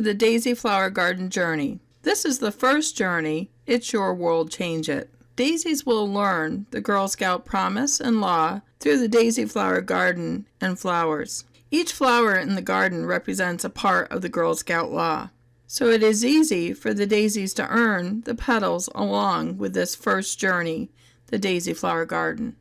the Daisy Flower Garden Journey. This is the first journey. It's your world, change it. Daisies will learn the Girl Scout promise and law through the Daisy Flower Garden and flowers. Each flower in the garden represents a part of the Girl Scout law. So it is easy for the daisies to earn the petals along with this first journey, the Daisy Flower Garden.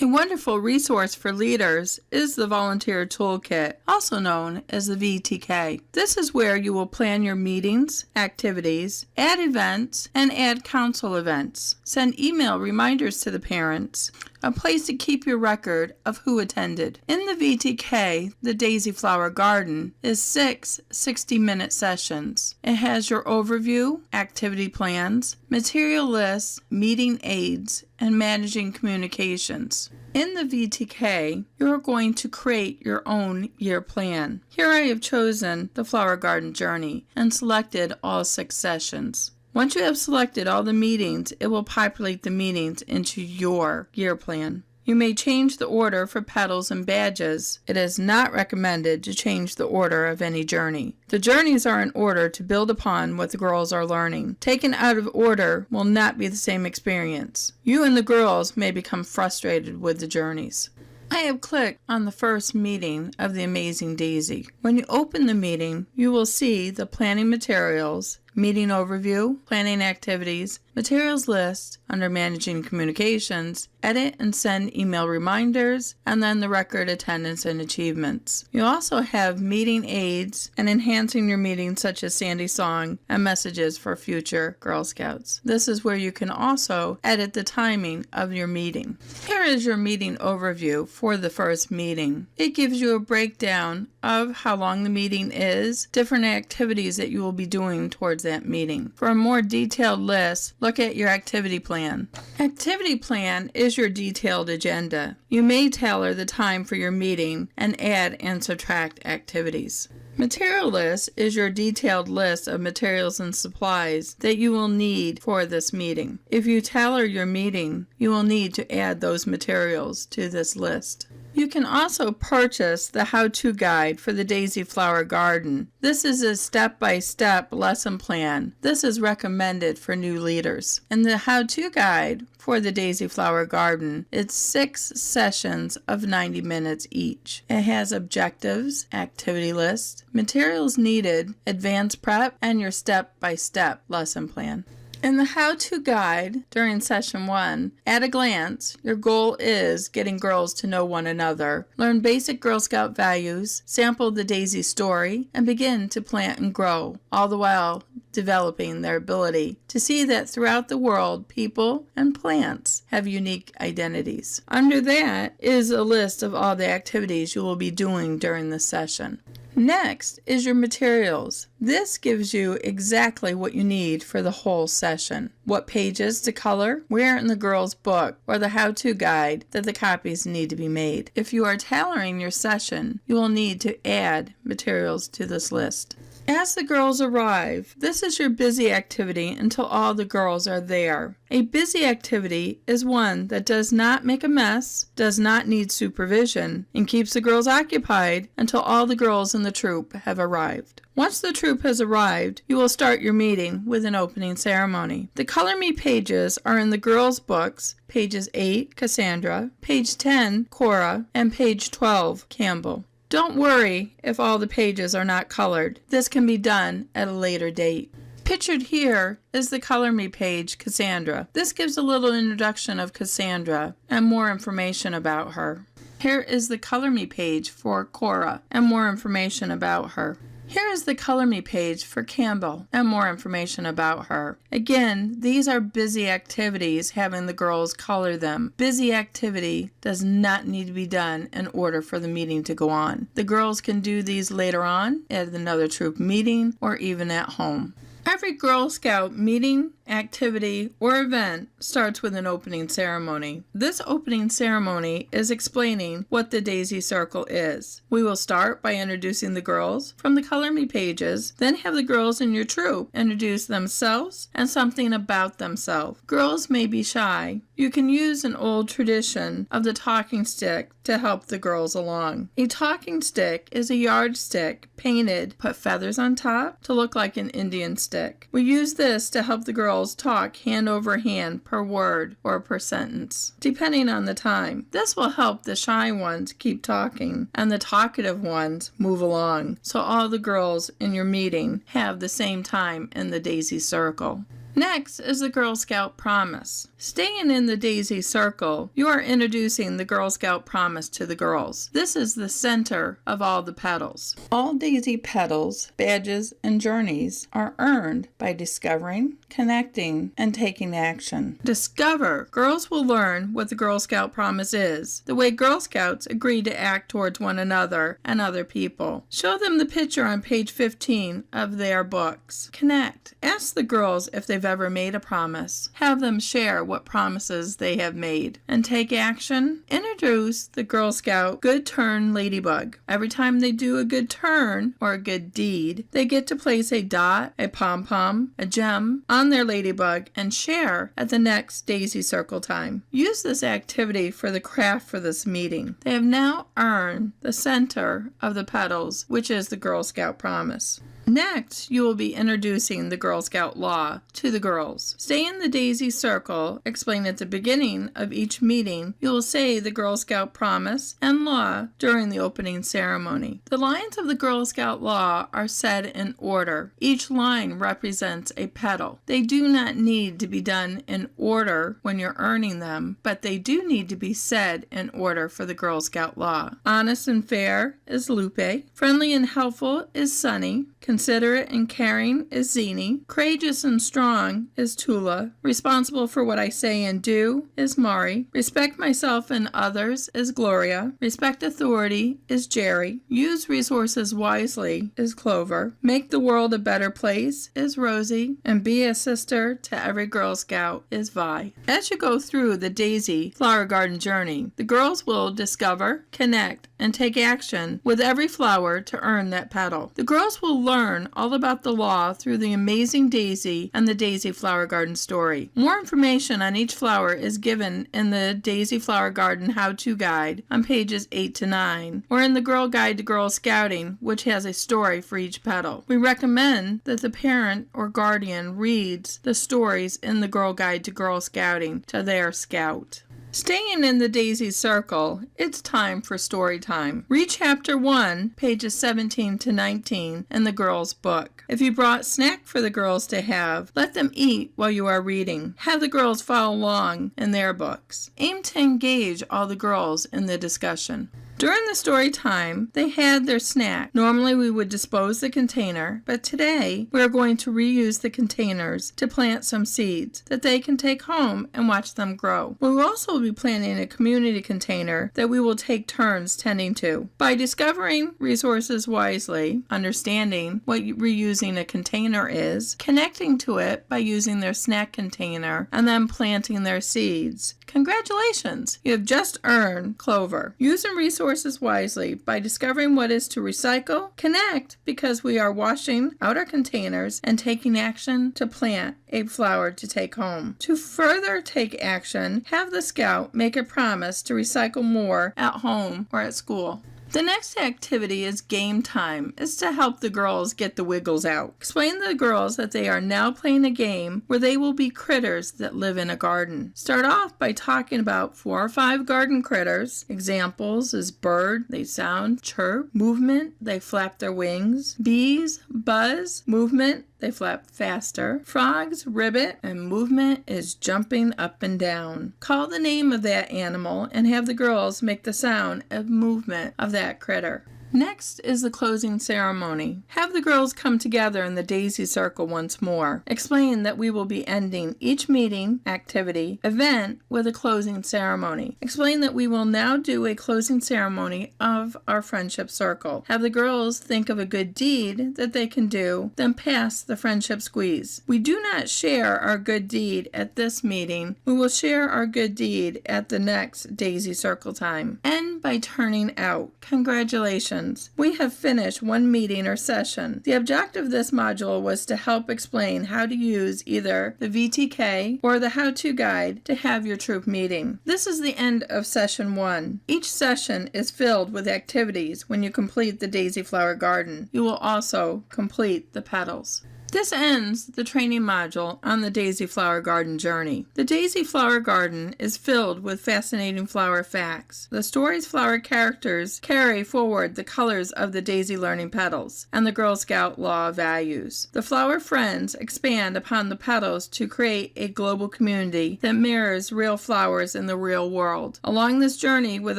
A wonderful resource for leaders is the Volunteer Toolkit, also known as the VTK. This is where you will plan your meetings, activities, add events, and add council events. Send email reminders to the parents, a place to keep your record of who attended. In the VTK, the Daisy Flower Garden is 6 60-minute sessions. It has your overview, activity plans, material lists, meeting aids, and managing communications. In the VTK, you're going to create your own year plan. Here I have chosen the Flower Garden Journey and selected all 6 sessions. Once you have selected all the meetings, it will populate the meetings into your year plan. You may change the order for petals and badges. It is not recommended to change the order of any journey. The journeys are in order to build upon what the girls are learning. Taken out of order will not be the same experience. You and the girls may become frustrated with the journeys. I have clicked on the first meeting of the Amazing Daisy. When you open the meeting, you will see the planning materials, meeting overview, planning activities, materials list under managing communications, edit and send email reminders, and then the record attendance and achievements. You also have meeting aids and enhancing your meetings such as Sandy Song and messages for future Girl Scouts. This is where you can also edit the timing of your meeting. Here is your meeting overview for the first meeting. It gives you a breakdown of how long the meeting is, different activities that you will be doing towards that meeting. For a more detailed list, look at your activity plan. Activity plan is your detailed agenda. You may tailor the time for your meeting and add and subtract activities. Material list is your detailed list of materials and supplies that you will need for this meeting. If you tailor your meeting, you will need to add those materials to this list. You can also purchase the how-to guide for the Daisy Flower Garden. This is a step-by-step lesson plan. This is recommended for new leaders. And the how-to guide for the Daisy Flower Garden, it's 6 sessions of 90 minutes each. It has objectives, activity list, materials needed, advanced prep, and your step-by-step lesson plan. In the how-to guide during session 1, at a glance, your goal is getting girls to know one another, learn basic Girl Scout values, sample the Daisy story, and begin to plant and grow, all the while developing their ability to see that throughout the world, people and plants have unique identities. Under that is a list of all the activities you will be doing during the session. Next is your materials. This gives you exactly what you need for the whole session. What pages to color, where in the girls' book or the how-to guide that the copies need to be made. If you are tailoring your session, you will need to add materials to this list. As the girls arrive, this is your busy activity until all the girls are there. A busy activity is one that does not make a mess, does not need supervision, and keeps the girls occupied until all the girls in the troop have arrived. Once the troop has arrived, you will start your meeting with an opening ceremony. The Color Me pages are in the girls' books, pages 8, Cassandra, page 10, Cora, and page 12, Campbell. Don't worry if all the pages are not colored. This can be done at a later date. Pictured here is the Color Me page, Cassandra. This gives a little introduction of Cassandra and more information about her. Here is the Color Me page for Cora and more information about her. Here is the Color Me page for Campbell and more information about her. Again, these are busy activities having the girls color them. Busy activity does not need to be done in order for the meeting to go on. The girls can do these later on at another troop meeting or even at home. Every Girl Scout meeting, activity, or event starts with an opening ceremony. This opening ceremony is explaining what the Daisy Circle is. We will start by introducing the girls from the Color Me pages, then have the girls in your troop introduce themselves and something about themselves. Girls may be shy. You can use an old tradition of the talking stick to help the girls along. A talking stick is a yardstick painted, put feathers on top to look like an Indian stick. We use this to help the girls talk hand over hand per word or per sentence, depending on the time. This will help the shy ones keep talking and the talkative ones move along, so all the girls in your meeting have the same time in the Daisy Circle. Next is the Girl Scout Promise. Staying in the Daisy Circle, you are introducing the Girl Scout Promise to the girls. This is the center of all the petals. All Daisy petals, badges, and journeys are earned by discovering, connecting, and taking action. Discover. Girls will learn what the Girl Scout Promise is, the way Girl Scouts agree to act towards one another and other people. Show them the picture on page 15 of their books. Connect. Ask the girls if they've ever made a promise. Have them share what promises they have made. And take action. Introduce the Girl Scout Good Turn Ladybug. Every time they do a good turn or a good deed, they get to place a dot, a pom-pom, a gem on their ladybug and share at the next Daisy Circle time. Use this activity for the craft for this meeting. They have now earned the center of the petals, which is the Girl Scout Promise. Next, you will be introducing the Girl Scout Law to the girls. Stay in the Daisy Circle. Explain at the beginning of each meeting. You will say the Girl Scout Promise and Law during the opening ceremony. The lines of the Girl Scout Law are said in order. Each line represents a petal. They do not need to be done in order when you're earning them, but they do need to be said in order for the Girl Scout Law. Honest and fair is Lupe. Friendly and helpful is Sunny. Considerate and caring is Zini. Courageous and strong is Tula. Responsible for what I say and do is Mari. Respect myself and others is Gloria. Respect authority is Jerry. Use resources wisely is Clover. Make the world a better place is Rosie. And be a sister to every Girl Scout is Vi. As you go through the Daisy Flower Garden journey, the girls will discover, connect, and take action with every flower to earn that petal. The girls will learn all about the law through the amazing Daisy and the Daisy Flower Garden story. More information on each flower is given in the Daisy Flower Garden How-To Guide on pages 8 to 9, or in the Girl Guide to Girl Scouting, which has a story for each petal. We recommend that the parent or guardian reads the stories in the Girl Guide to Girl Scouting to their scout. Staying in the Daisy Circle, it's time for story time. Read chapter 1, pages 17 to 19 in the girls' book. If you brought snack for the girls to have, let them eat while you are reading. Have the girls follow along in their books. Aim to engage all the girls in the discussion. During the story time, they had their snack. Normally we would dispose the container, but today we are going to reuse the containers to plant some seeds that they can take home and watch them grow. We will also be planting a community container that we will take turns tending to. By discovering resources wisely, understanding what reusing a container is, connecting to it by using their snack container, and then planting their seeds. Congratulations! You have just earned Clover. Using resources wisely by discovering what is to recycle, connect because we are washing out our containers and taking action to plant a flower to take home. To further take action, have the scout make a promise to recycle more at home or at school. The next activity is game time. It's to help the girls get the wiggles out. Explain to the girls that they are now playing a game where they will be critters that live in a garden. Start off by talking about 4 or 5 garden critters. Examples is bird, they sound, chirp, movement, they flap their wings, bees, buzz, movement, they flap faster. Frogs, ribbit, and movement is jumping up and down. Call the name of that animal and have the girls make the sound of movement of that critter. Next is the closing ceremony. Have the girls come together in the daisy circle once more. Explain that we will be ending each meeting, activity, event with a closing ceremony. Explain that we will now do a closing ceremony of our friendship circle. Have the girls think of a good deed that they can do, then pass the friendship squeeze. We do not share our good deed at this meeting. We will share our good deed at the next daisy circle time. End by turning out. Congratulations. We have finished one meeting or session. The objective of this module was to help explain how to use either the VTK or the how-to guide to have your troop meeting. This is the end of session 1. Each session is filled with activities when you complete the daisy flower garden. You will also complete the petals. This ends the training module on the Daisy Flower Garden journey. The Daisy Flower Garden is filled with fascinating flower facts. The story's flower characters carry forward the colors of the daisy learning petals and the Girl Scout law of values. The flower friends expand upon the petals to create a global community that mirrors real flowers in the real world. Along this journey with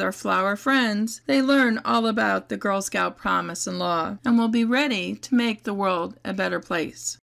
our flower friends, they learn all about the Girl Scout promise and law and will be ready to make the world a better place.